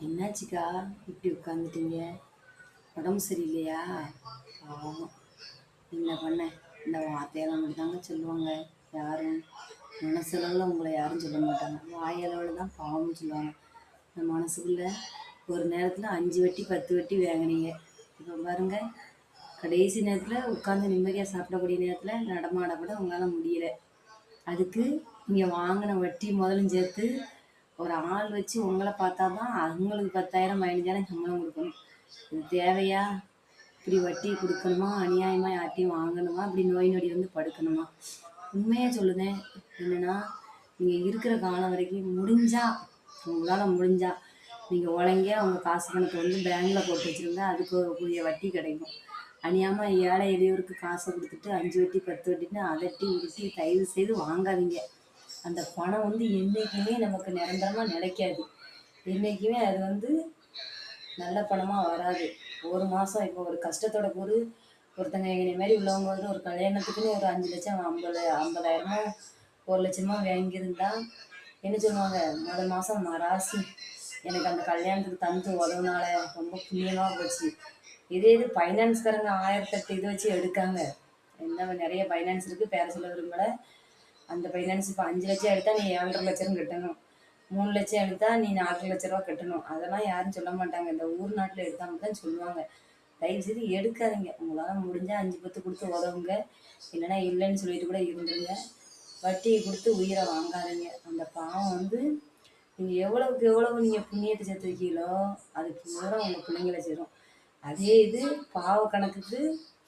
என்னாச்சுக்கா இப்படி உட்காந்துட்டீங்க? உடம்பு சரியில்லையா? பாவம். என்ன பண்ண? இந்த வார்த்தையெல்லாம் மட்டும் தாங்க சொல்லுவாங்க. யாரும் மனசளவில் உங்களை யாரும் சொல்ல மாட்டாங்க. வாயளவில் தான் பாவம்னு சொல்லுவாங்க. இந்த மனசுக்குள்ள ஒரு நேரத்தில் 5 வட்டி 10 வட்டி வேங்கினீங்க. இப்போ பாருங்க, கடைசி நேரத்தில் உட்காந்து நிம்மதியாக சாப்பிடக்கூடிய நேரத்தில் நடமாட கூட உங்களால் முடியல. அதுக்கு நீங்கள் வாங்கின வட்டி முதலும் சேர்த்து ஒரு ஆள் வச்சு உங்களை பார்த்தா தான் அவங்களுக்கு 10,000 15,000 சம்பளம் கொடுக்கணும். இது தேவையா? இப்படி வட்டி கொடுக்கணுமா? அநியாயமாக யார்ட்டையும் வாங்கணுமா? இப்படி நோய் நொடி வந்து படுக்கணுமா? உண்மையாக சொல்லுதேன். என்னென்னா, நீங்கள் இருக்கிற காலம் வரைக்கும் உங்களால் முடிஞ்சா நீங்கள் உழைங்க அவங்க காசு பணத்தை வந்து பேங்கில் போட்டு வச்சுருந்தா அதுக்கு கூடிய வட்டி கிடைக்கும். அநியாயமாக ஏழை எளியோருக்கு காசை கொடுத்துட்டு 5 வட்டி 10 வட்டின்னு அதட்டி உருட்டி தயவு செய்து வாங்காதீங்க. அந்த பணம் வந்து என்றைக்குமே நமக்கு நிரந்தரமாக நிலைக்காது. என்றைக்குமே அது வந்து நல்ல பணமாக வராது. ஒரு மாதம் இப்போ ஒரு கஷ்டத்தோட ஒருத்தங்க என்னை மாதிரி உள்ளவங்க வந்து ஒரு கல்யாணத்துக்குன்னு ஒரு 5 லட்சம் 50,000மோ 1,00,000மோ வாங்கியிருந்தா என்ன சொல்லுவாங்க, முதல் மாதம் மராசி எனக்கு அந்த கல்யாணத்துக்கு தந்து உதவுனால ரொம்ப புண்ணியமாக போச்சு. இது ஃபைனான்ஸ்காரங்க 1008 இது வச்சு எடுக்காங்க. நிறைய ஃபைனான்ஸ் இருக்குது, பேர சொல்ல விரும்பலை. அந்த ஃபைனான்ஸ் இப்போ 5 லட்சம் எடுத்தால் நீ 7,50,000 கட்டணும், 3 லட்சம் எடுத்தால் நீ 4,00,000 ரூபா கட்டணும். அதெல்லாம் யாரும் சொல்ல மாட்டாங்க. இந்த ஊர் நாட்டில் எடுத்தாங்க தான் சொல்லுவாங்க. தயவுசெய்து எடுக்காதீங்க. உங்களால் முடிஞ்சால் 5 10 கொடுத்து உதவுங்க, இல்லைன்னா இல்லைன்னு சொல்லிட்டு கூட இருந்துருங்க. வட்டியை கொடுத்து உயிரை வாங்காதீங்க. அந்த பாவம் வந்து நீங்கள் எவ்வளவுக்கு எவ்வளவு நீங்கள் புண்ணியத்தை சேர்த்து வைக்கீங்களோ அது பூரா உங்கள் பிள்ளைங்களை சேரும். அதே இது பாவ கணக்குக்கு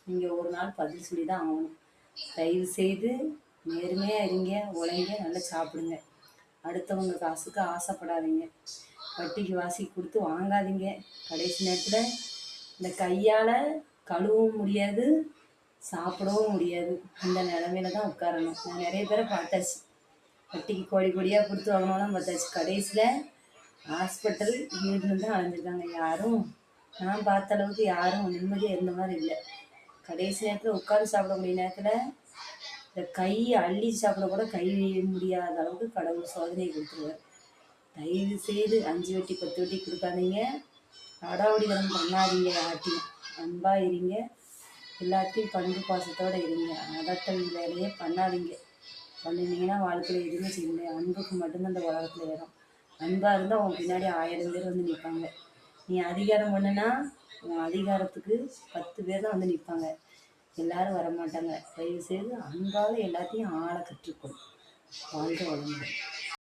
நீங்கள் ஒரு நாள் பதில் சொல்லி தான் ஆகணும். தயவு செய்து நேர்மையாக இருங்க, உழைங்க, நல்லா சாப்பிடுங்க. அடுத்தவங்க காசுக்கு ஆசைப்படாதீங்க. வட்டிக்கு வாசிக்கு கொடுத்து வாங்காதீங்க. கடைசி நேரத்தில் இந்த கையால் கழுவவும் முடியாது, சாப்பிடவும் முடியாது. அந்த நிலமையில தான் உட்காரணும். நான் நிறைய பேரை பார்த்தாச்சு. வட்டிக்கு கோடி கோடியாக கொடுத்து வாங்கினாலும் பார்த்தாச்சு. கடைசியில் ஹாஸ்பிட்டல் வீடுன்னு தான் அலைஞ்சிருக்காங்க. யாரும் நான் பார்த்த அளவுக்கு யாரும் நிம்மதியாக இருந்த மாதிரி இல்லை. கடைசி நேரத்தில் உட்காந்து சாப்பிடக்கூடிய நேரத்தில் இந்த கையை அள்ளி சாப்பிட கூட கை முடியாத அளவுக்கு கடவுள் சோதனையை கொடுத்துருவார். தயவு செய்து 5 வட்டி 10 வட்டி கொடுக்காதீங்க. அடாவடிதனம் பண்ணாதீங்க. யார்ட்டையும் அன்பாக இருங்க. எல்லாத்தையும் பண்பு பாசத்தோடு இருங்க. அதட்டல் வேலையே பண்ணாதீங்க. பண்ணினீங்கன்னா வாழ்க்கையில் எதுவுமே செய்ய முடியாது. அன்புக்கு மட்டும்தான் இந்த உலகத்தில் வரும். அன்பாக இருந்தால் உன் பின்னாடி 1000 பேர் வந்து நிற்பாங்க. நீ அதிகாரம் பண்ணுனா உன் அதிகாரத்துக்கு 10 பேர் தான் வந்து நிற்பாங்க. எல்லாரும் வரமாட்டாங்க. தயவு செய்து அன்பால் எல்லாத்தையும் ஆள கற்றுக்கொள். வாழ்க வளமுடன்.